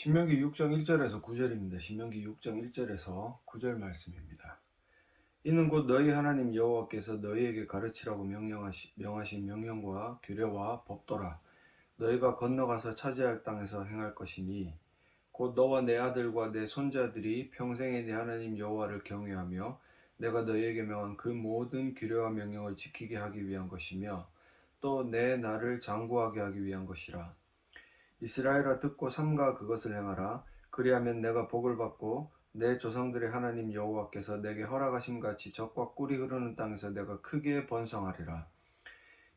신명기 6장 1절에서 9절입니다. 신명기 6장 1절에서 9절 말씀입니다. 이는 곧 너희 하나님 여호와께서 너희에게 가르치라고 명하신 명령과 규례와 법도라. 너희가 건너가서 차지할 땅에서 행할 것이니 곧 너와 내 아들과 내 손자들이 평생에 내 하나님 여호와를 경외하며 내가 너희에게 명한 그 모든 규례와 명령을 지키게 하기 위한 것이며 또 내 나를 장구하게 하기 위한 것이라. 이스라엘아, 듣고 삼가 그것을 행하라. 그리하면 내가 복을 받고 내 조상들의 하나님 여호와께서 내게 허락하심 같이 젖과 꿀이 흐르는 땅에서 내가 크게 번성하리라.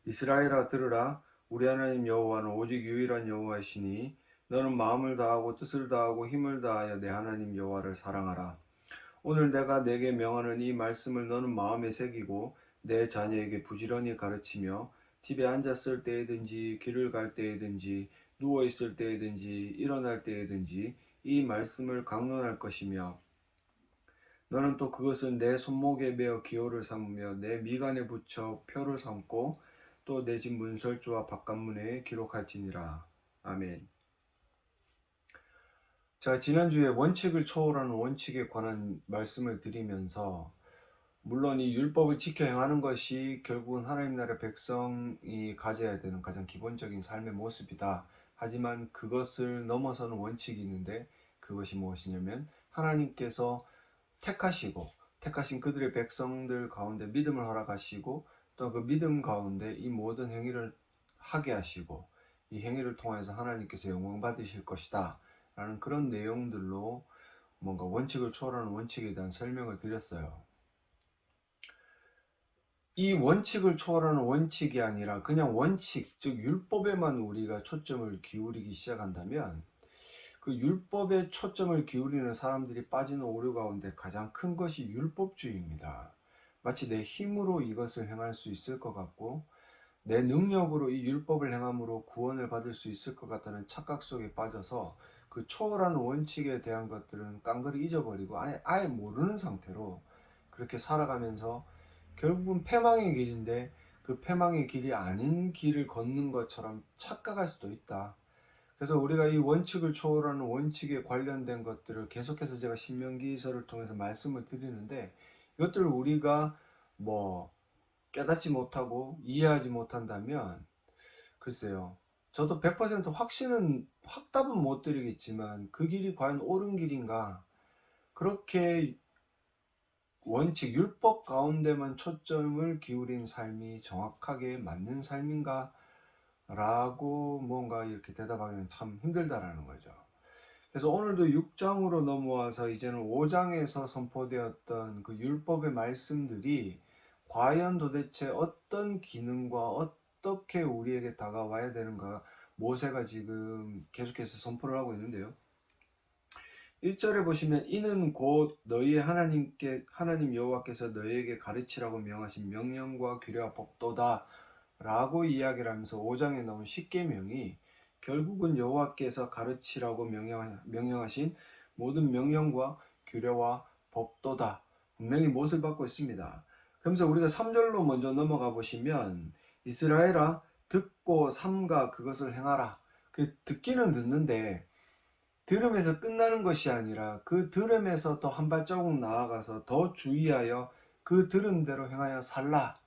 이스라엘아, 들으라. 우리 하나님 여호와는 오직 유일한 여호와이시니 너는 마음을 다하고 뜻을 다하고 힘을 다하여 내 하나님 여호와를 사랑하라. 오늘 내가 내게 명하는 이 말씀을 너는 마음에 새기고 내 자녀에게 부지런히 가르치며 집에 앉았을 때에든지 길을 갈 때에든지 누워 있을 때에든지 일어날 때에든지 이 말씀을 강론할 것이며 너는 또 그것을 내 손목에 매어 기호를 삼으며 내 미간에 붙여 표를 삼고 또 내 집 문설주와 바깥문에 기록할지니라. 아멘. 자, 지난주에 원칙을 초월하는 원칙에 관한 말씀을 드리면서 물론 이 율법을 지켜 행하는 것이 결국은 하나님 나라의 백성이 가져야 되는 가장 기본적인 삶의 모습이다. 하지만 그것을 넘어서는 원칙이 있는데 그것이 무엇이냐면 하나님께서 택하신 그들의 백성들 가운데 믿음을 허락하시고 또 그 믿음 가운데 이 모든 행위를 하게 하시고 이 행위를 통해서 하나님께서 영광 받으실 것이다 라는 그런 내용들로 뭔가 원칙을 초월하는 원칙에 대한 설명을 드렸어요. 이 원칙을 초월하는 원칙이 아니라 그냥 원칙, 즉 율법에만 우리가 초점을 기울이기 시작한다면 그 율법에 초점을 기울이는 사람들이 빠지는 오류 가운데 가장 큰 것이 율법주의입니다. 마치 내 힘으로 이것을 행할 수 있을 것 같고 내 능력으로 이 율법을 행함으로 구원을 받을 수 있을 것 같다는 착각 속에 빠져서 그 초월하는 원칙에 대한 것들은 깡그리 잊어버리고 아예 모르는 상태로 그렇게 살아가면서 결국은 패망의 길인데 그 패망의 길이 아닌 길을 걷는 것처럼 착각할 수도 있다. 그래서 우리가 이 원칙을 초월하는 원칙에 관련된 것들을 계속해서 제가 신명기서를 통해서 말씀을 드리는데 이것들을 우리가 깨닫지 못하고 이해하지 못한다면 글쎄요, 저도 100% 확답은 못 드리겠지만 그 길이 과연 옳은 길인가, 그렇게 원칙, 율법 가운데만 초점을 기울인 삶이 정확하게 맞는 삶인가 라고 뭔가 이렇게 대답하기는 참 힘들다라는 거죠. 그래서 오늘도 6장으로 넘어와서 이제는 5장에서 선포되었던 그 율법의 말씀들이 과연 도대체 어떤 기능과 어떻게 우리에게 다가와야 되는가 모세가 지금 계속해서 선포를 하고 있는데요. 1절에 보시면 이는 곧 너희의 하나님 여호와께서 너희에게 가르치라고 명하신 명령과 규례와 법도다 라고 이야기를 하면서 5장에 나온 십계명이 결국은 여호와께서 가르치라고 명령하신 모든 명령과 규례와 법도다, 분명히 못을 받고 있습니다. 그러면서 우리가 3절로 먼저 넘어가 보시면 이스라엘아, 듣고 삼가 그것을 행하라. 그 듣기는 듣는데 들음에서 끝나는 것이 아니라 그 들음에서 더 한 발자국 나아가서 더 주의하여 그 들은 대로 행하여 살라.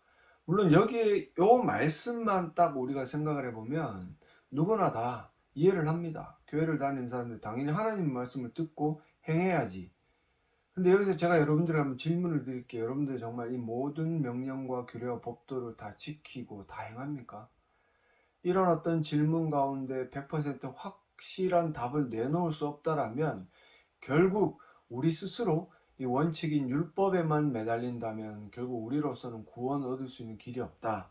물론 여기에 요 말씀만 딱 우리가 생각을 해보면 누구나 다 이해를 합니다. 교회를 다니는 사람들 당연히 하나님 말씀을 듣고 행해야지. 근데 여기서 제가 여러분들에게 한번 질문을 드릴게요. 여러분들 정말 이 모든 명령과 규례와 법도를 다 지키고 다 행합니까? 이런 어떤 질문 가운데 100% 확실한 답을 내놓을 수 없다라면 결국 우리 스스로 이 원칙인 율법에만 매달린다면 결국 우리로서는 구원 얻을 수 있는 길이 없다.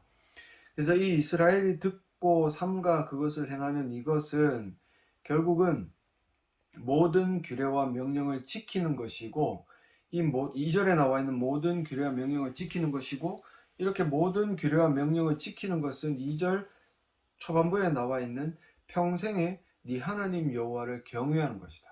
그래서 이 이스라엘이 듣고 삼가 그것을 행하는 이것은 결국은 모든 규례와 명령을 지키는 것이고, 이 2절에 나와 있는 모든 규례와 명령을 지키는 것이고, 이렇게 모든 규례와 명령을 지키는 것은 2절 초반부에 나와 있는 평생에 네 하나님 여호와를 경외하는 것이다.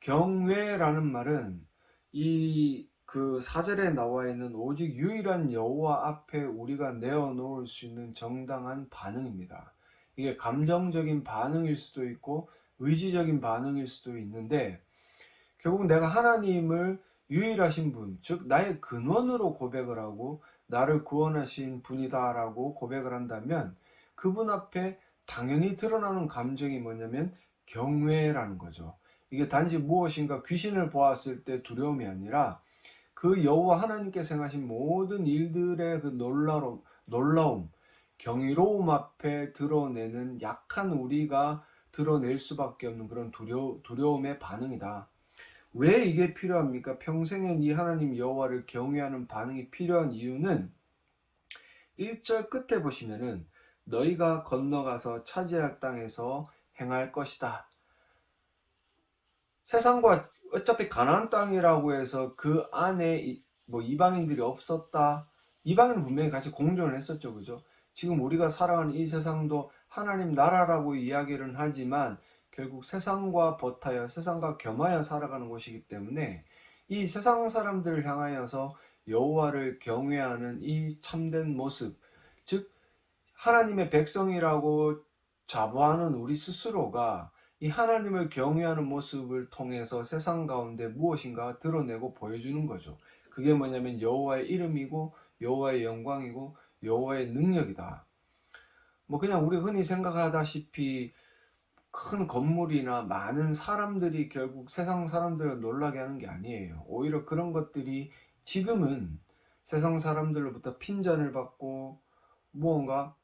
경외라는 말은 이 그 4절에 나와 있는 오직 유일한 여호와 앞에 우리가 내어놓을 수 있는 정당한 반응입니다. 이게 감정적인 반응일 수도 있고 의지적인 반응일 수도 있는데, 결국 내가 하나님을 유일하신 분, 즉 나의 근원으로 고백을 하고 나를 구원하신 분이다라고 고백을 한다면, 그분 앞에 당연히 드러나는 감정이 뭐냐면 경외라는 거죠. 이게 단지 무엇인가 귀신을 보았을 때 두려움이 아니라 그 여호와 하나님께서 행하신 모든 일들의 그 놀라움, 경이로움 앞에 드러내는 약한 우리가 드러낼 수밖에 없는 그런 두려움의 반응이다. 왜 이게 필요합니까? 평생엔 이 하나님 여호와를 경외하는 반응이 필요한 이유는 1절 끝에 보시면은 너희가 건너가서 차지할 땅에서 행할 것이다. 세상과 어차피 가나안 땅이라고 해서 그 안에 뭐 이방인들이 없었다. 이방인은 분명히 같이 공존을 했었죠. 그죠? 지금 우리가 살아가는 이 세상도 하나님 나라라고 이야기를 하지만 결국 세상과 버타여 세상과 겸하여 살아가는 곳이기 때문에 이 세상 사람들을 향하여서 여호와를 경외하는 이 참된 모습, 즉 하나님의 백성이라고 자부하는 우리 스스로가 이 하나님을 경외하는 모습을 통해서 세상 가운데 무엇인가 드러내고 보여주는 거죠. 그게 뭐냐면 여호와의 이름이고 여호와의 영광이고 여호와의 능력이다. 뭐 그냥 우리 흔히 생각하다시피 큰 건물이나 많은 사람들이 결국 세상 사람들을 놀라게 하는 게 아니에요. 오히려 그런 것들이 지금은 세상 사람들로부터 핀잔을 받고 무언가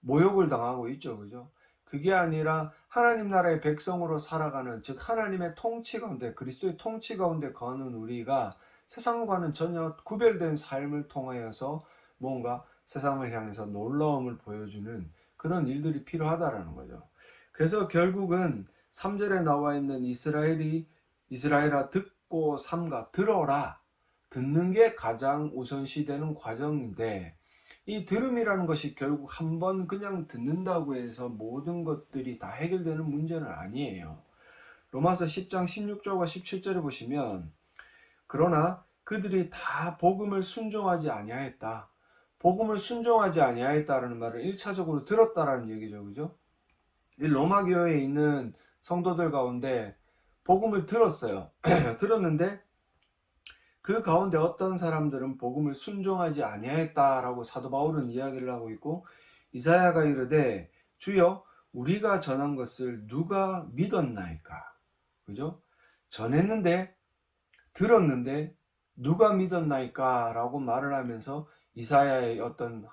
모욕을 당하고 있죠. 그죠? 그게 아니라 하나님 나라의 백성으로 살아가는, 즉 하나님의 통치 가운데, 그리스도의 통치 가운데 거하는 우리가 세상과는 전혀 구별된 삶을 통하여서 뭔가 세상을 향해서 놀라움을 보여주는 그런 일들이 필요하다라는 거죠. 그래서 결국은 3절에 나와 있는 이스라엘아 듣고 삼가, 들어라, 듣는 게 가장 우선시되는 과정인데, 이 들음이라는 것이 결국 한번 그냥 듣는다고 해서 모든 것들이 다 해결되는 문제는 아니에요. 로마서 10장 16절과 17절에 보시면, 그러나 그들이 다 복음을 순종하지 아니하였다. 복음을 순종하지 아니하였다라는 말은 1차적으로 들었다라는 얘기죠. 그죠? 이 로마 교회에 있는 성도들 가운데 복음을 들었어요. 들었는데 그 가운데 어떤 사람들은 복음을 순종하지 아니하였다라고 사도 바울은 이야기를 하고 있고, 이사야가 이르되 주여 우리가 전한 것을 누가 믿었나이까. 그죠? 전했는데, 들었는데 누가 믿었나이까 라고 말을 하면서 이사야의 어떤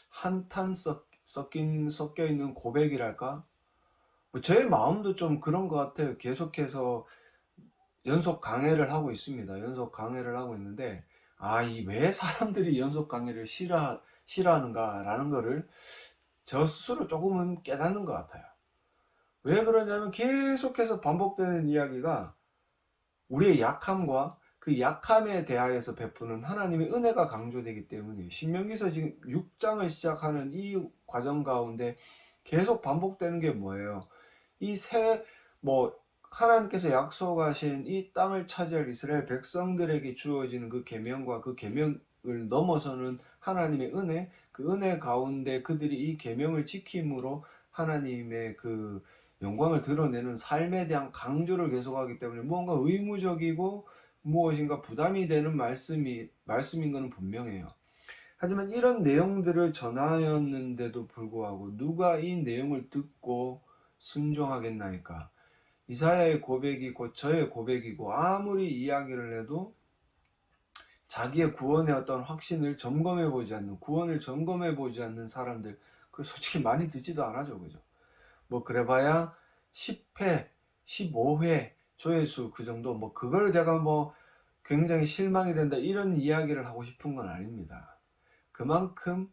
한탄 섞여 있는 고백이랄까, 저의 마음도 좀 그런 것 같아요. 계속해서 연속 강해를 하고 있습니다. 연속 강해를 하고 있는데, 이 왜 사람들이 연속 강해를 싫어하는가라는 거를 저 스스로 조금은 깨닫는 것 같아요. 왜 그러냐면 계속해서 반복되는 이야기가 우리의 약함과 그 약함에 대하여서 베푸는 하나님의 은혜가 강조되기 때문에, 신명기서 지금 6장을 시작하는 이 과정 가운데 계속 반복되는 게 뭐예요? 하나님께서 약속하신 이 땅을 차지할 이스라엘 백성들에게 주어지는 그 계명과 그 계명을 넘어서는 하나님의 은혜, 그 은혜 가운데 그들이 이 계명을 지킴으로 하나님의 그 영광을 드러내는 삶에 대한 강조를 계속하기 때문에 무언가 의무적이고 무엇인가 부담이 되는 말씀인 것은 분명해요. 하지만 이런 내용들을 전하였는데도 불구하고 누가 이 내용을 듣고 순종하겠나이까? 이사야의 고백이 곧 저의 고백이고, 아무리 이야기를 해도 자기의 구원의 어떤 확신을 점검해보지 않는, 구원을 점검해보지 않는 사람들, 그 솔직히 많이 듣지도 않아죠. 그죠? 뭐 그래봐야 10회, 15회 조회수 그 정도, 뭐 그걸 제가 뭐 굉장히 실망이 된다 이런 이야기를 하고 싶은 건 아닙니다. 그만큼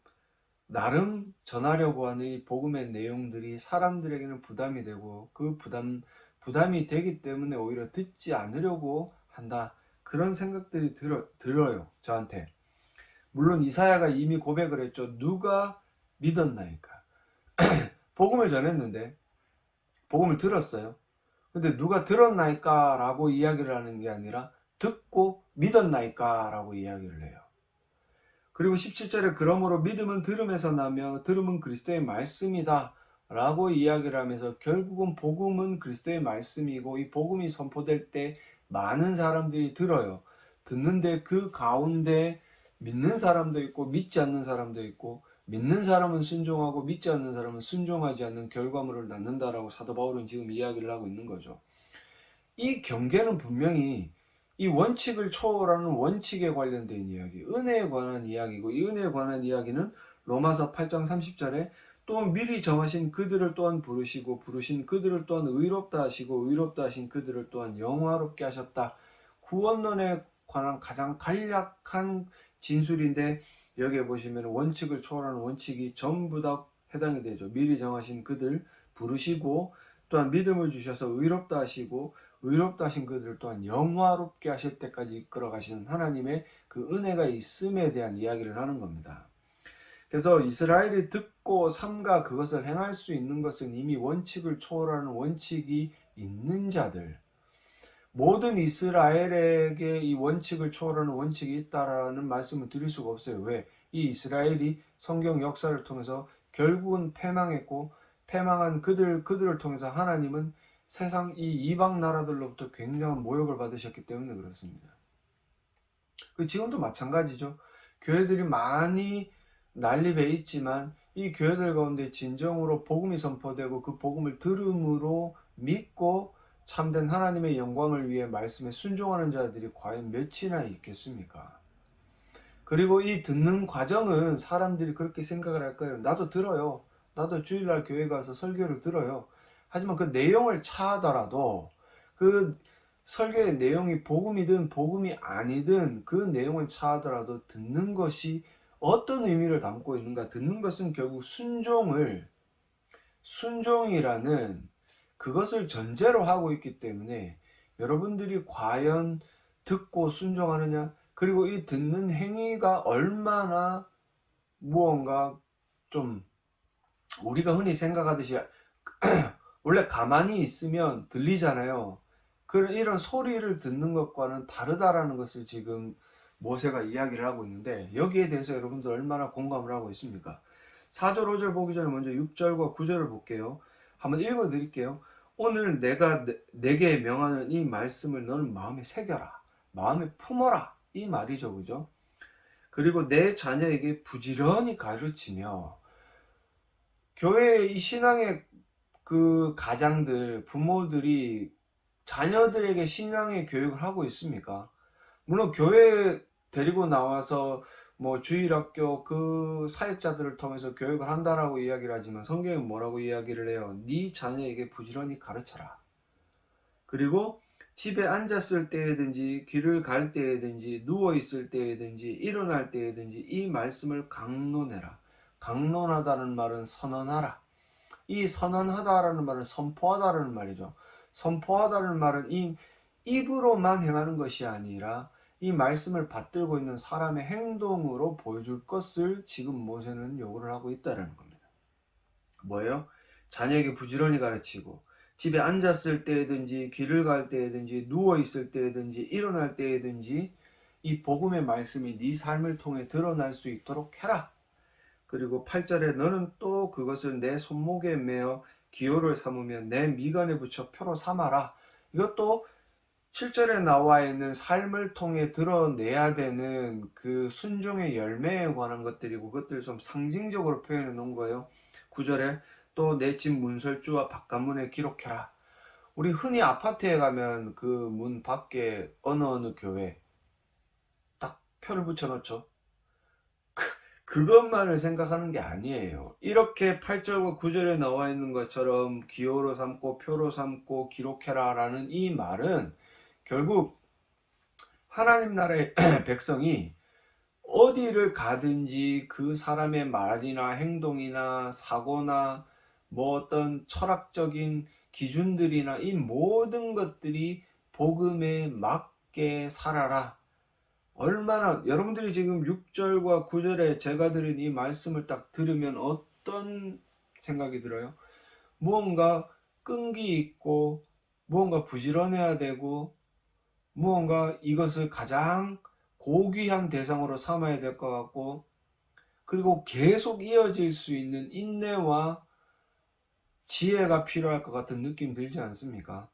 나름 전하려고 하는 이 복음의 내용들이 사람들에게는 부담이 되고, 그 부담이 되기 때문에 오히려 듣지 않으려고 한다, 그런 생각들이 들어요 저한테. 물론 이사야가 이미 고백을 했죠. 누가 믿었나이까. 복음을 전했는데, 복음을 들었어요. 근데 누가 들었나이까 라고 이야기를 하는 게 아니라 듣고 믿었나이까 라고 이야기를 해요. 그리고 17절에 그러므로 믿음은 들음에서 나며 들음은 그리스도의 말씀이다 라고 이야기를 하면서 결국은 복음은 그리스도의 말씀이고 이 복음이 선포될 때 많은 사람들이 들어요. 듣는데 그 가운데 믿는 사람도 있고 믿지 않는 사람도 있고, 믿는 사람은 순종하고 믿지 않는 사람은 순종하지 않는 결과물을 낳는다라고 사도 바울은 지금 이야기를 하고 있는 거죠. 이 경계는 분명히 이 원칙을 초월하는 원칙에 관련된 이야기, 은혜에 관한 이야기고, 이 은혜에 관한 이야기는 로마서 8장 30절에 또 미리 정하신 그들을 또한 부르시고 부르신 그들을 또한 의롭다 하시고 의롭다 하신 그들을 또한 영화롭게 하셨다. 구원론에 관한 가장 간략한 진술인데, 여기에 보시면 원칙을 초월하는 원칙이 전부 다 해당이 되죠. 미리 정하신 그들 부르시고, 또한 믿음을 주셔서 의롭다 하시고 의롭다 하신 그들을 또한 영화롭게 하실 때까지 이끌어 가시는 하나님의 그 은혜가 있음에 대한 이야기를 하는 겁니다. 그래서 이스라엘이 듣고 삼가 그것을 행할 수 있는 것은 이미 원칙을 초월하는 원칙이 있는 자들, 모든 이스라엘에게 이 원칙을 초월하는 원칙이 있다라는 말씀을 드릴 수가 없어요. 왜? 이 이스라엘이 성경 역사를 통해서 결국은 패망했고, 패망한 그들을 통해서 하나님은 세상 이 이방 나라들로부터 굉장한 모욕을 받으셨기 때문에 그렇습니다. 지금도 마찬가지죠. 교회들이 많이 난립해 있지만 이 교회들 가운데 진정으로 복음이 선포되고 그 복음을 들음으로 믿고 참된 하나님의 영광을 위해 말씀에 순종하는 자들이 과연 몇이나 있겠습니까? 그리고 이 듣는 과정은 사람들이 그렇게 생각을 할 거예요. 나도 들어요. 나도 주일날 교회 가서 설교를 들어요. 하지만 그 내용을 차하더라도 그 설교의 내용이 복음이든 복음이 아니든 그 내용을 차하더라도 듣는 것이 어떤 의미를 담고 있는가, 듣는 것은 결국 순종이라는 그것을 전제로 하고 있기 때문에 여러분들이 과연 듣고 순종하느냐, 그리고 이 듣는 행위가 얼마나 무언가 좀 우리가 흔히 생각하듯이 원래 가만히 있으면 들리잖아요. 이런 소리를 듣는 것과는 다르다라는 것을 지금 모세가 이야기를 하고 있는데, 여기에 대해서 여러분들 얼마나 공감을 하고 있습니까? 4절 5절 보기 전에 먼저 6절과 9절을 볼게요. 한번 읽어 드릴게요. 오늘 내가 내게 명하는 이 말씀을 너는 마음에 새겨라, 마음에 품어라, 이 말이죠. 그죠? 그리고 내 자녀에게 부지런히 가르치며, 교회의 이 신앙의 그 가장들, 부모들이 자녀들에게 신앙의 교육을 하고 있습니까? 물론 교회 데리고 나와서 뭐 주일학교 그 사역자들을 통해서 교육을 한다라고 이야기를 하지만 성경은 뭐라고 이야기를 해요? 네 자녀에게 부지런히 가르쳐라. 그리고 집에 앉았을 때든지 길을 갈 때든지 누워 있을 때든지 일어날 때든지 이 말씀을 강론해라. 강론하다는 말은 선언하라. 이 선언하다라는 말은 선포하다라는 말이죠. 선포하다는 말은 이 입으로만 행하는 것이 아니라 이 말씀을 받들고 있는 사람의 행동으로 보여줄 것을 지금 모세는 요구를 하고 있다는 겁니다. 뭐예요? 자녀에게 부지런히 가르치고, 집에 앉았을 때든지 길을 갈 때든지 누워 있을 때든지 일어날 때든지 이 복음의 말씀이 네 삶을 통해 드러날 수 있도록 해라. 그리고 8절에 너는 또 그것을 내 손목에 매어 기호를 삼으며 내 미간에 붙여 표로 삼아라. 이것도 7절에 나와 있는 삶을 통해 드러내야 되는 그 순종의 열매에 관한 것들이고, 그것들을 좀 상징적으로 표현해 놓은 거예요. 9절에 또 내 집 문설주와 바깥문에 기록해라. 우리 흔히 아파트에 가면 그 문 밖에 어느 교회 딱 표를 붙여 놓죠. 그것만을 생각하는 게 아니에요. 이렇게 8절과 9절에 나와 있는 것처럼 기호로 삼고 표로 삼고 기록해라 라는 이 말은 결국 하나님 나라의 백성이 어디를 가든지 그 사람의 말이나 행동이나 사고나 뭐 어떤 철학적인 기준들이나 이 모든 것들이 복음에 맞게 살아라. 얼마나 여러분들이 지금 6절과 9절에 제가 드린 이 말씀을 딱 들으면 어떤 생각이 들어요? 무언가 끈기 있고 무언가 부지런해야 되고 무언가 이것을 가장 고귀한 대상으로 삼아야 될 것 같고, 그리고 계속 이어질 수 있는 인내와 지혜가 필요할 것 같은 느낌 들지 않습니까?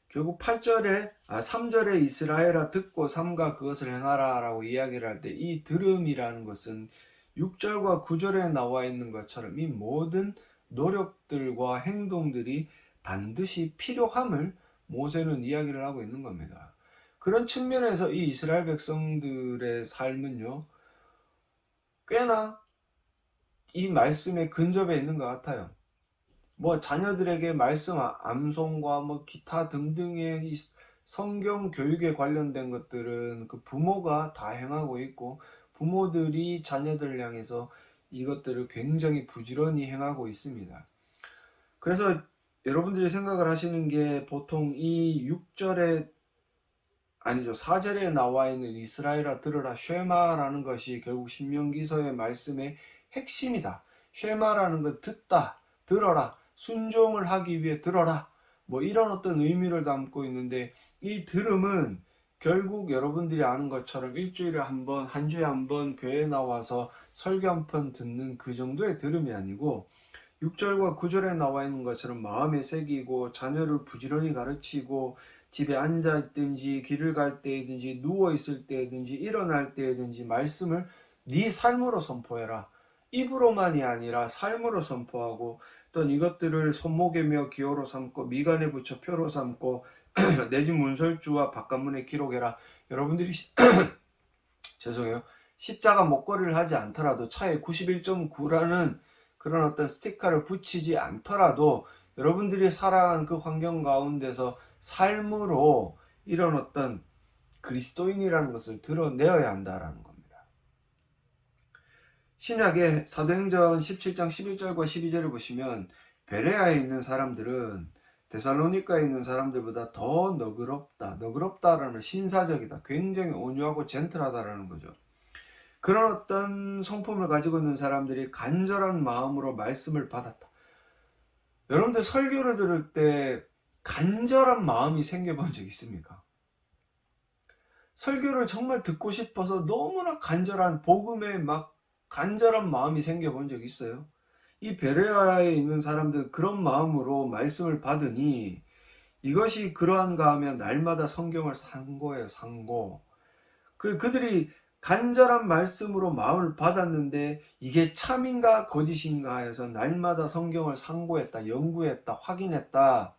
결국 3절에 이스라엘아 듣고 삼가 그것을 행하라 라고 이야기를 할 때 이 들음이라는 것은 6절과 9절에 나와 있는 것처럼 이 모든 노력들과 행동들이 반드시 필요함을 모세는 이야기를 하고 있는 겁니다. 그런 측면에서 이 이스라엘 백성들의 삶은요, 꽤나 이 말씀에 근접해 있는 것 같아요. 뭐 자녀들에게 말씀 암송과 뭐 기타 등등의 이 성경 교육에 관련된 것들은 그 부모가 다 행하고 있고, 부모들이 자녀들을 향해서 이것들을 굉장히 부지런히 행하고 있습니다. 그래서 여러분들이 생각을 하시는 게 보통 이 4절에 나와 있는 이스라엘아 들으라 쉐마라는 것이 결국 신명기서의 말씀의 핵심이다. 쉐마라는 것 듣다, 들어라, 순종을 하기 위해 들어라, 뭐 이런 어떤 의미를 담고 있는데, 이 들음은 결국 여러분들이 아는 것처럼 일주일에 한 번, 한 주에 한 번 교회에 나와서 설교 한 편 듣는 그 정도의 들음이 아니고, 6절과 9절에 나와 있는 것처럼 마음에 새기고 자녀를 부지런히 가르치고 집에 앉아 있든지 길을 갈 때든지 누워 있을 때든지 일어날 때든지 말씀을 네 삶으로 선포해라. 입으로만이 아니라 삶으로 선포하고, 또 이것들을 손목에 메어 기호로 삼고 미간에 붙여 표로 삼고 내 집 문설주와 바깥문에 기록해라. 여러분들이 죄송해요. 십자가 목걸이를 하지 않더라도 차에 91.9라는 그런 어떤 스티커를 붙이지 않더라도 여러분들이 살아가는 그 환경 가운데서 삶으로 이런 어떤 그리스도인이라는 것을 드러내어야 한다라는 겁니다. 신약의 사도행전 17장 11절과 12절을 보시면 베레아에 있는 사람들은 데살로니카에 있는 사람들보다 더 너그럽다라는, 신사적이다, 굉장히 온유하고 젠틀하다라는 거죠. 그런 어떤 성품을 가지고 있는 사람들이 간절한 마음으로 말씀을 받았다. 여러분들 설교를 들을 때 간절한 마음이 생겨본 적 있습니까? 설교를 정말 듣고 싶어서 너무나 간절한 복음에 막 간절한 마음이 생겨본 적 있어요? 이 베레아에 있는 사람들 그런 마음으로 말씀을 받으니 이것이 그러한가 하면 날마다 성경을 상고해요. 상고. 그들이 간절한 말씀으로 마음을 받았는데 이게 참인가 거짓인가 해서 날마다 성경을 상고했다, 연구했다, 확인했다.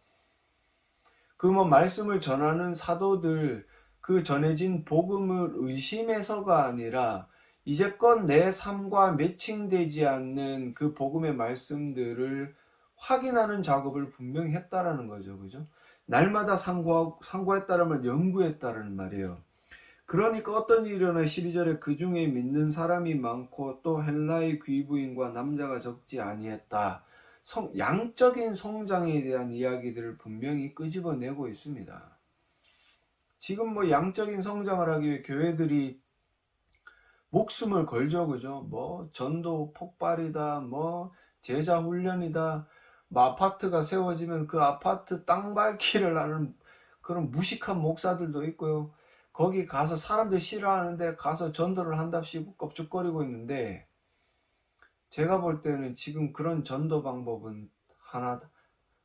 그 말씀을 전하는 사도들, 그 전해진 복음을 의심해서가 아니라 이제껏 내 삶과 매칭되지 않는 그 복음의 말씀들을 확인하는 작업을 분명히 했다라는 거죠. 그죠? 날마다 상고했다라면 연구했다라는 말이에요. 그러니까 어떤 일이 일어나 12절에 그 중에 믿는 사람이 많고 또 헬라의 귀부인과 남자가 적지 아니했다. 양적인 성장에 대한 이야기들을 분명히 끄집어내고 있습니다. 지금 양적인 성장을 하기 위해 교회들이 목숨을 걸죠. 그죠? 전도 폭발이다, 제자 훈련이다, 아파트가 세워지면 그 아파트 땅 밟기를 하는 그런 무식한 목사들도 있고요. 거기 가서 사람들 싫어하는데 가서 전도를 한답시고 껍죽거리고 있는데, 제가 볼 때는 지금 그런 전도 방법은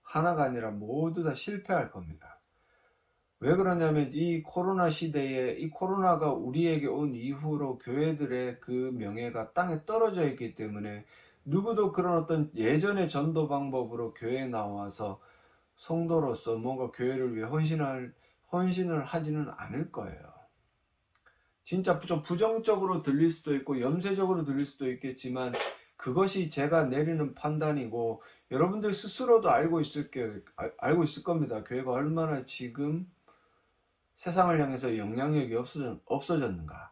하나가 아니라 모두 다 실패할 겁니다. 왜 그러냐면 이 코로나 시대에, 이 코로나가 우리에게 온 이후로 교회들의 그 명예가 땅에 떨어져 있기 때문에 누구도 그런 어떤 예전의 전도 방법으로 교회에 나와서 성도로서 뭔가 교회를 위해 헌신을 하지는 않을 거예요. 진짜 좀 부정적으로 들릴 수도 있고 염세적으로 들릴 수도 있겠지만 그것이 제가 내리는 판단이고, 여러분들 스스로도 알고 있을 겁니다. 교회가 얼마나 지금 세상을 향해서 영향력이 없어졌는가.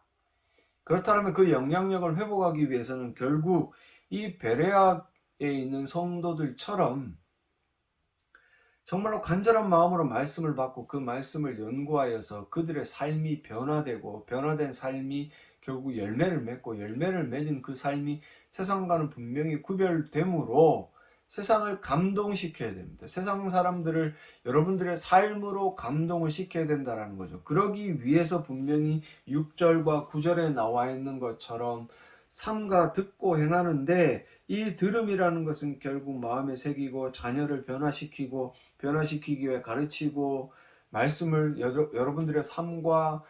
그렇다면 그 영향력을 회복하기 위해서는 결국 이 베레아에 있는 성도들처럼 정말로 간절한 마음으로 말씀을 받고 그 말씀을 연구하여서 그들의 삶이 변화되고, 변화된 삶이 결국 열매를 맺고, 열매를 맺은 그 삶이 세상과는 분명히 구별되므로 세상을 감동시켜야 됩니다. 세상 사람들을 여러분들의 삶으로 감동을 시켜야 된다는 거죠. 그러기 위해서 분명히 6절과 9절에 나와 있는 것처럼 삼가 듣고 행하는데, 이 들음이라는 것은 결국 마음에 새기고 자녀를 변화시키기 위해 가르치고 말씀을 여러분들의 삶과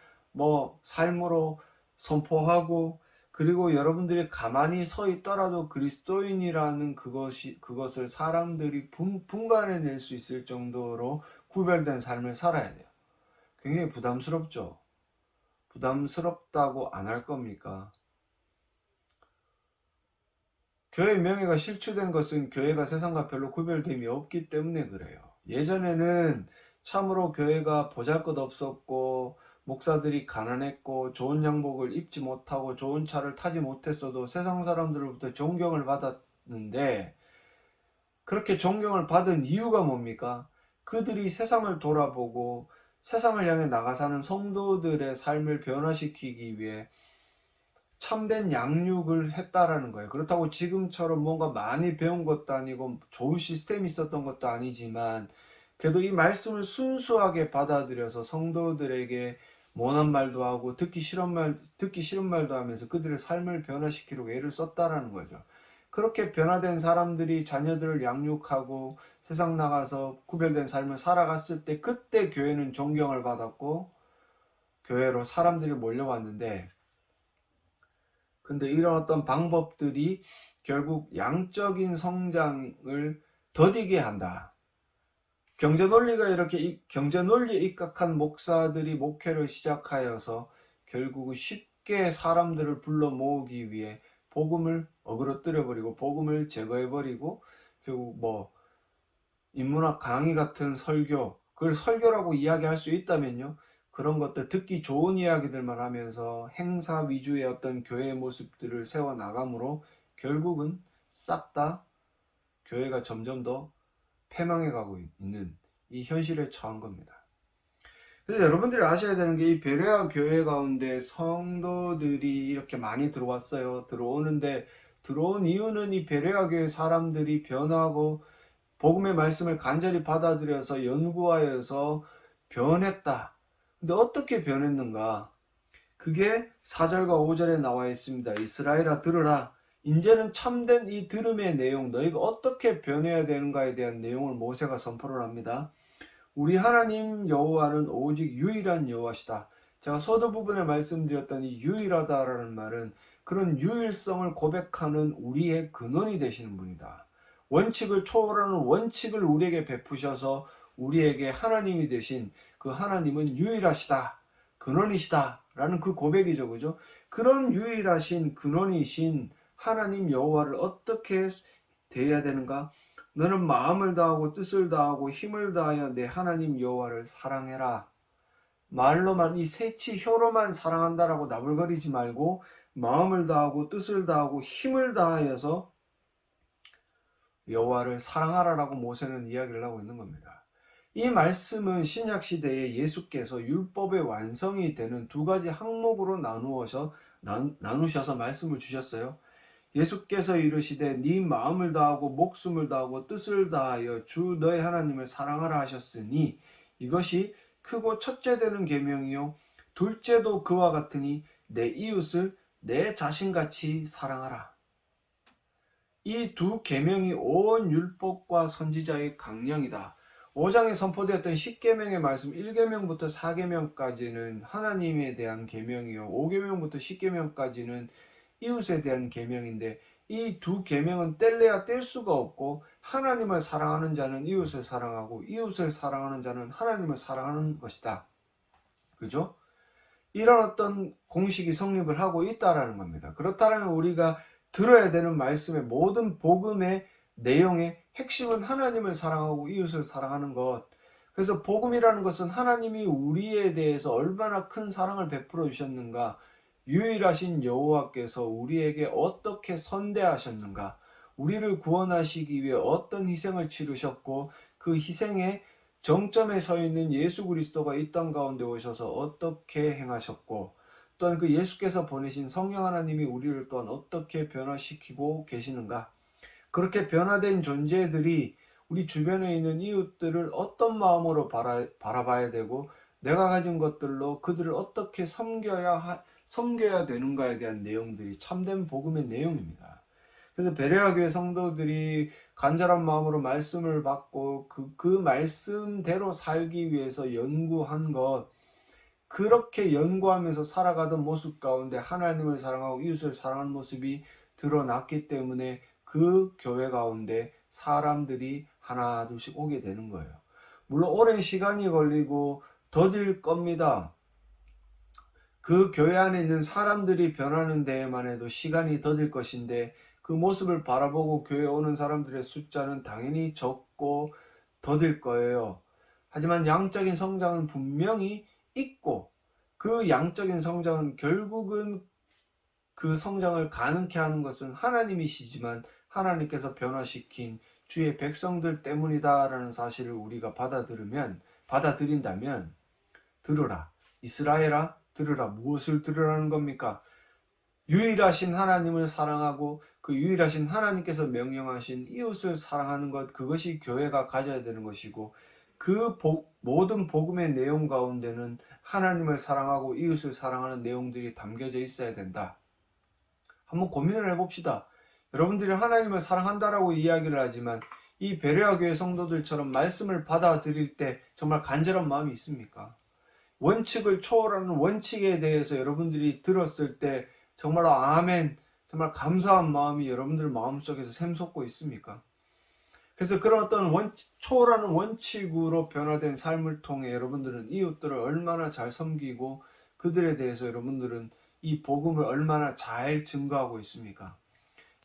삶으로 선포하고, 그리고 여러분들이 가만히 서 있더라도 그리스도인이라는 그것을 사람들이 분간해낼 수 있을 정도로 구별된 삶을 살아야 돼요. 굉장히 부담스럽죠. 부담스럽다고 안 할 겁니까? 교회 명예가 실추된 것은 교회가 세상과 별로 구별됨이 없기 때문에 그래요. 예전에는 참으로 교회가 보잘것없었고 목사들이 가난했고 좋은 양복을 입지 못하고 좋은 차를 타지 못했어도 세상 사람들로부터 존경을 받았는데, 그렇게 존경을 받은 이유가 뭡니까? 그들이 세상을 돌아보고 세상을 향해 나가 사는 성도들의 삶을 변화시키기 위해 참된 양육을 했다라는 거예요. 그렇다고 지금처럼 뭔가 많이 배운 것도 아니고 좋은 시스템이 있었던 것도 아니지만, 그래도 이 말씀을 순수하게 받아들여서 성도들에게 모난 말도 하고 듣기 싫은 말도 하면서 그들의 삶을 변화시키려고 애를 썼다라는 거죠. 그렇게 변화된 사람들이 자녀들을 양육하고 세상 나가서 구별된 삶을 살아갔을 때, 그때 교회는 존경을 받았고 교회로 사람들이 몰려왔는데, 근데 이런 어떤 방법들이 결국 양적인 성장을 더디게 한다. 경제 논리에 입각한 목사들이 목회를 시작하여서 결국은 쉽게 사람들을 불러 모으기 위해 복음을 어그러뜨려버리고 복음을 제거해버리고, 결국 인문학 강의 같은 설교, 그걸 설교라고 이야기할 수 있다면요, 그런 것들 듣기 좋은 이야기들만 하면서 행사 위주의 어떤 교회의 모습들을 세워나가므로 결국은 싹 다 교회가 점점 더 패망해 가고 있는 이 현실에 처한 겁니다. 그래서 여러분들이 아셔야 되는 게, 이 베레아 교회 가운데 성도들이 이렇게 많이 들어왔어요. 들어온 이유는 이 베레아 교회 사람들이 변하고 복음의 말씀을 간절히 받아들여서 연구하여서 변했다. 근데 어떻게 변했는가? 그게 4절과 5절에 나와 있습니다. 이스라엘아 들으라. 이제는 참된 이 들음의 내용, 너희가 어떻게 변해야 되는가에 대한 내용을 모세가 선포를 합니다. 우리 하나님 여호와는 오직 유일한 여호와시다. 제가 서두 부분에 말씀드렸던 이 유일하다라는 말은 그런 유일성을 고백하는 우리의 근원이 되시는 분이다. 원칙을 초월하는 원칙을 우리에게 베푸셔서 우리에게 하나님이 되신 그 하나님은 유일하시다, 근원이시다 라는 그 고백이죠. 그죠? 그런 유일하신 근원이신 하나님 여호와를 어떻게 대해야 되는가? 너는 마음을 다하고 뜻을 다하고 힘을 다하여 내 하나님 여호와를 사랑해라. 말로만, 이 세치혀로만 사랑한다라고 나불거리지 말고 마음을 다하고 뜻을 다하고 힘을 다하여서 여호와를 사랑하라라고 모세는 이야기를 하고 있는 겁니다. 이 말씀은 신약 시대에 예수께서 율법의 완성이 되는 두 가지 항목으로 나누셔서 말씀을 주셨어요. 예수께서 이르시되 네 마음을 다하고 목숨을 다하고 뜻을 다하여 주 너의 하나님을 사랑하라 하셨으니 이것이 크고 첫째 되는 계명이요 둘째도 그와 같으니 내 이웃을 내 자신같이 사랑하라. 이 두 계명이 온 율법과 선지자의 강령이다. 5장에 선포되었던 10계명의 말씀 1계명부터 4계명까지는 하나님에 대한 계명이요 5계명부터 10계명까지는 이웃에 대한 계명인데, 이 두 계명은 뗄래야 뗄 수가 없고, 하나님을 사랑하는 자는 이웃을 사랑하고 이웃을 사랑하는 자는 하나님을 사랑하는 것이다. 그죠? 이런 어떤 공식이 성립을 하고 있다라는 겁니다. 그렇다면 우리가 들어야 되는 말씀의 모든 복음의 내용의 핵심은 하나님을 사랑하고 이웃을 사랑하는 것. 그래서 복음이라는 것은 하나님이 우리에 대해서 얼마나 큰 사랑을 베풀어 주셨는가, 유일하신 여호와께서 우리에게 어떻게 선대하셨는가, 우리를 구원하시기 위해 어떤 희생을 치르셨고 그 희생의 정점에 서 있는 예수 그리스도가 이 땅 가운데 오셔서 어떻게 행하셨고, 또한 그 예수께서 보내신 성령 하나님이 우리를 또한 어떻게 변화시키고 계시는가, 그렇게 변화된 존재들이 우리 주변에 있는 이웃들을 어떤 마음으로 바라봐야 되고, 내가 가진 것들로 그들을 어떻게 섬겨야 섬겨야 되는가에 대한 내용들이 참된 복음의 내용입니다. 그래서 베레아 교회 성도들이 간절한 마음으로 말씀을 받고 그 말씀대로 살기 위해서 연구한 것, 그렇게 연구하면서 살아가던 모습 가운데 하나님을 사랑하고 이웃을 사랑하는 모습이 드러났기 때문에 그 교회 가운데 사람들이 하나 둘씩 오게 되는 거예요. 물론 오랜 시간이 걸리고 더딜 겁니다. 그 교회 안에 있는 사람들이 변하는 데에만 해도 시간이 더딜 것인데, 그 모습을 바라보고 교회에 오는 사람들의 숫자는 당연히 적고 더딜 거예요. 하지만 양적인 성장은 분명히 있고, 그 양적인 성장은 결국은 그 성장을 가능케 하는 것은 하나님이시지만 하나님께서 변화시킨 주의 백성들 때문이다라는 사실을 우리가 받아들인다면, 들으라 이스라엘아, 들으라. 무엇을 들으라는 겁니까? 유일하신 하나님을 사랑하고 그 유일하신 하나님께서 명령하신 이웃을 사랑하는 것, 그것이 교회가 가져야 되는 것이고, 그 모든 복음의 내용 가운데는 하나님을 사랑하고 이웃을 사랑하는 내용들이 담겨져 있어야 된다. 한번 고민을 해봅시다. 여러분들이 하나님을 사랑한다라고 이야기를 하지만 이 베레아 교회 성도들처럼 말씀을 받아들일 때 정말 간절한 마음이 있습니까? 원칙을 초월하는 원칙에 대해서 여러분들이 들었을 때 정말로 아멘, 정말 감사한 마음이 여러분들 마음속에서 샘솟고 있습니까? 그래서 그런 어떤 초월하는 원칙으로 변화된 삶을 통해 여러분들은 이웃들을 얼마나 잘 섬기고 그들에 대해서 여러분들은 이 복음을 얼마나 잘 증거하고 있습니까?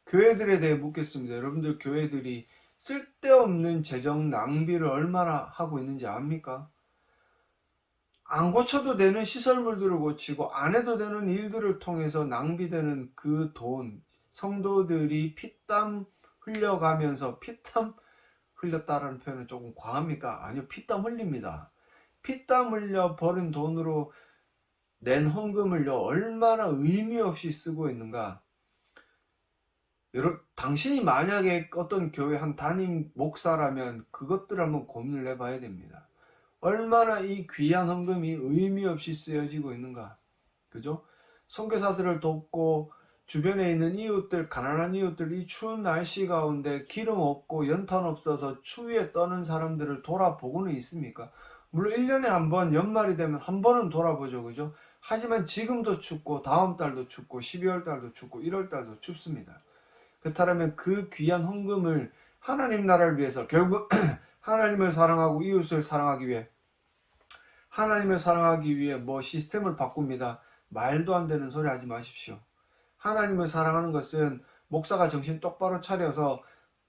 교회들에 대해 묻겠습니다. 여러분들 교회들이 쓸데없는 재정 낭비를 얼마나 하고 있는지 압니까? 안 고쳐도 되는 시설물들을 고치고 안 해도 되는 일들을 통해서 낭비되는 그 돈, 성도들이 피땀 흘려가면서, 피땀 흘렸다라는 표현은 조금 과합니까? 아니요, 피땀 흘립니다. 피땀 흘려 버린 돈으로 낸 헌금을요 얼마나 의미 없이 쓰고 있는가. 당신이 만약에 어떤 교회 한 담임 목사라면 그것들 한번 고민을 해봐야 됩니다. 얼마나 이 귀한 헌금이 의미 없이 쓰여지고 있는가. 그죠? 선교사들을 돕고 주변에 있는 이웃들, 가난한 이웃들, 이 추운 날씨 가운데 기름 없고 연탄 없어서 추위에 떠는 사람들을 돌아보고는 있습니까? 물론 1년에 한 번, 연말이 되면 한 번은 돌아보죠. 그죠? 하지만 지금도 춥고 다음 달도 춥고 12월 달도 춥고 1월 달도 춥습니다. 그렇다면 그 귀한 헌금을 하나님 나라를 위해서, 결국 하나님을 사랑하고 이웃을 사랑하기 위해 뭐 시스템을 바꿉니다. 말도 안 되는 소리 하지 마십시오. 하나님을 사랑하는 것은 목사가 정신 똑바로 차려서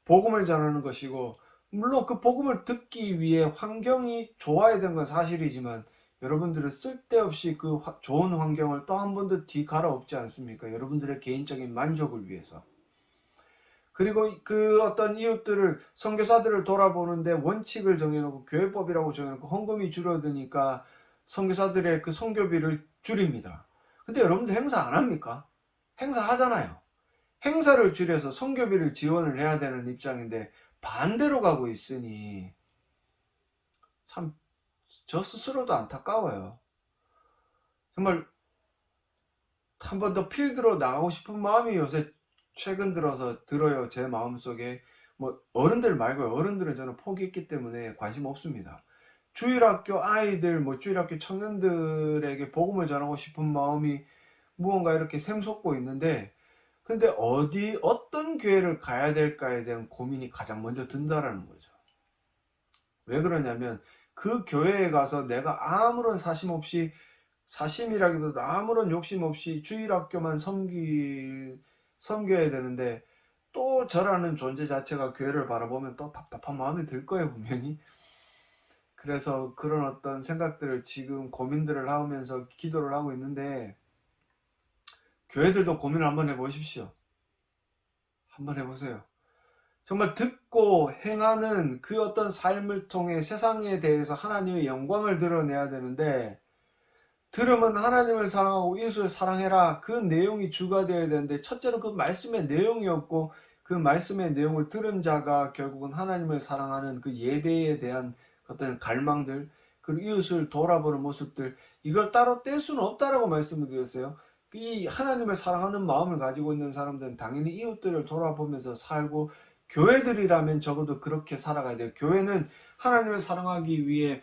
복음을 전하는 것이고, 물론 그 복음을 듣기 위해 환경이 좋아야 되는 건 사실이지만 여러분들은 쓸데없이 그 좋은 환경을 또 한 번 더 뒤갈아엎지 않습니까? 여러분들의 개인적인 만족을 위해서. 그리고 그 어떤 이웃들을, 선교사들을 돌아보는데 원칙을 정해놓고 교회법이라고 정해놓고 헌금이 줄어드니까 선교사들의 그 선교비를 줄입니다. 근데 여러분들 행사 안 합니까? 행사 하잖아요. 행사를 줄여서 선교비를 지원을 해야 되는 입장인데 반대로 가고 있으니 참 저 스스로도 안타까워요. 정말 한 번 더 필드로 나가고 싶은 마음이 요새 최근 들어서 들어요. 제 마음속에. 뭐 어른들 말고요. 어른들은 저는 포기했기 때문에 관심 없습니다. 주일학교 아이들, 뭐 주일학교 청년들에게 복음을 전하고 싶은 마음이 무언가 이렇게 샘솟고 있는데, 근데 어떤 교회를 가야 될까에 대한 고민이 가장 먼저 든다라는 거죠. 왜 그러냐면 그 교회에 가서 내가 아무런 사심이라기보다 아무런 욕심 없이 주일학교만 섬겨야 되는데, 또 저라는 존재 자체가 교회를 바라보면 또 답답한 마음이 들 거예요, 분명히. 그래서 그런 어떤 생각들을 지금 고민들을 하면서 기도를 하고 있는데, 교회들도 고민을 한번 해보십시오. 한번 해보세요. 정말 듣고 행하는 그 어떤 삶을 통해 세상에 대해서 하나님의 영광을 드러내야 되는데, 들으면 하나님을 사랑하고 이웃을 사랑해라, 그 내용이 주가 되어야 되는데, 첫째로 그 말씀의 내용이 없고 그 말씀의 내용을 들은 자가 결국은 하나님을 사랑하는 그 예배에 대한 어떤 갈망들, 그리고 이웃을 돌아보는 모습들, 이걸 따로 뗄 수는 없다라고 말씀을 드렸어요. 이 하나님을 사랑하는 마음을 가지고 있는 사람들은 당연히 이웃들을 돌아보면서 살고, 교회들이라면 적어도 그렇게 살아가야 돼요. 교회는 하나님을 사랑하기 위해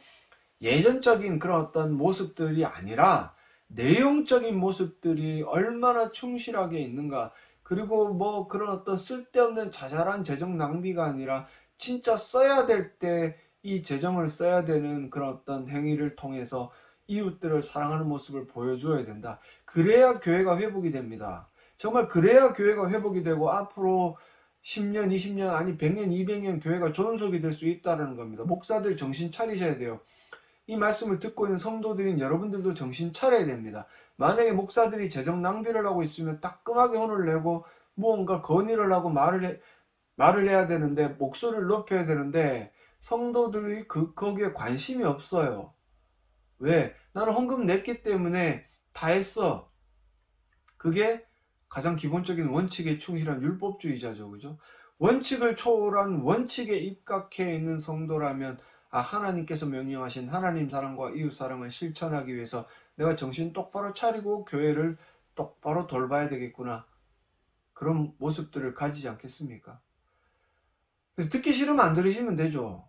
예전적인 그런 어떤 모습들이 아니라 내용적인 모습들이 얼마나 충실하게 있는가, 그리고 뭐 그런 어떤 쓸데없는 자잘한 재정 낭비가 아니라 진짜 써야 될 때 이 재정을 써야 되는 그런 어떤 행위를 통해서 이웃들을 사랑하는 모습을 보여줘야 된다. 그래야 교회가 회복이 됩니다. 정말 그래야 교회가 회복이 되고 앞으로 10년, 20년, 아니 100년, 200년 교회가 존속이 될 수 있다는 겁니다. 목사들 정신 차리셔야 돼요. 이 말씀을 듣고 있는 성도들인 여러분들도 정신 차려야 됩니다. 만약에 목사들이 재정 낭비를 하고 있으면 따끔하게 혼을 내고 무언가 건의를 하고 말을 해야 되는데, 목소리를 높여야 되는데, 성도들이 거기에 관심이 없어요. 왜? 나는 헌금 냈기 때문에 다 했어. 그게 가장 기본적인 원칙에 충실한 율법주의자죠. 그죠? 원칙을 초월한 원칙에 입각해 있는 성도라면, 하나님께서 명령하신 하나님 사랑과 이웃 사랑을 실천하기 위해서 내가 정신 똑바로 차리고 교회를 똑바로 돌봐야 되겠구나. 그런 모습들을 가지지 않겠습니까? 그래서 듣기 싫으면 안 들으시면 되죠.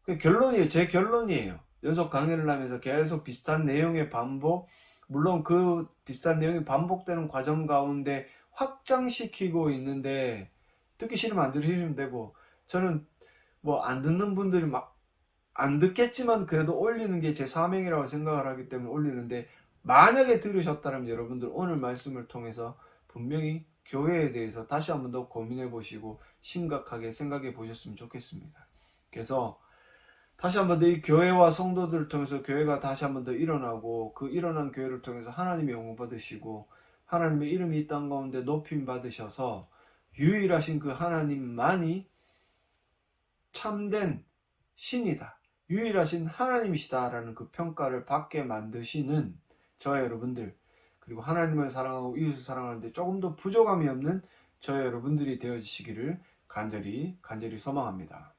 그 결론이에요. 제 결론이에요. 연속 강의를 하면서 계속 비슷한 내용의 반복, 물론 그 비슷한 내용이 반복되는 과정 가운데 확장시키고 있는데, 듣기 싫으면 안 들으시면 되고, 저는 안 듣는 분들이 안 듣겠지만 그래도 올리는 게 제 사명이라고 생각을 하기 때문에 올리는데, 만약에 들으셨다면 여러분들 오늘 말씀을 통해서 분명히 교회에 대해서 다시 한번 더 고민해 보시고 심각하게 생각해 보셨으면 좋겠습니다. 그래서 다시 한번 더 이 교회와 성도들을 통해서 교회가 다시 한번 더 일어나고, 그 일어난 교회를 통해서 하나님의 영광 받으시고 하나님의 이름이 이 땅 가운데 높임 받으셔서 유일하신 그 하나님만이 참된 신이다, 유일하신 하나님이시다라는 그 평가를 받게 만드시는 저와 여러분들, 그리고 하나님을 사랑하고 이웃을 사랑하는데 조금 더 부족함이 없는 저와 여러분들이 되어지시기를 간절히 소망합니다.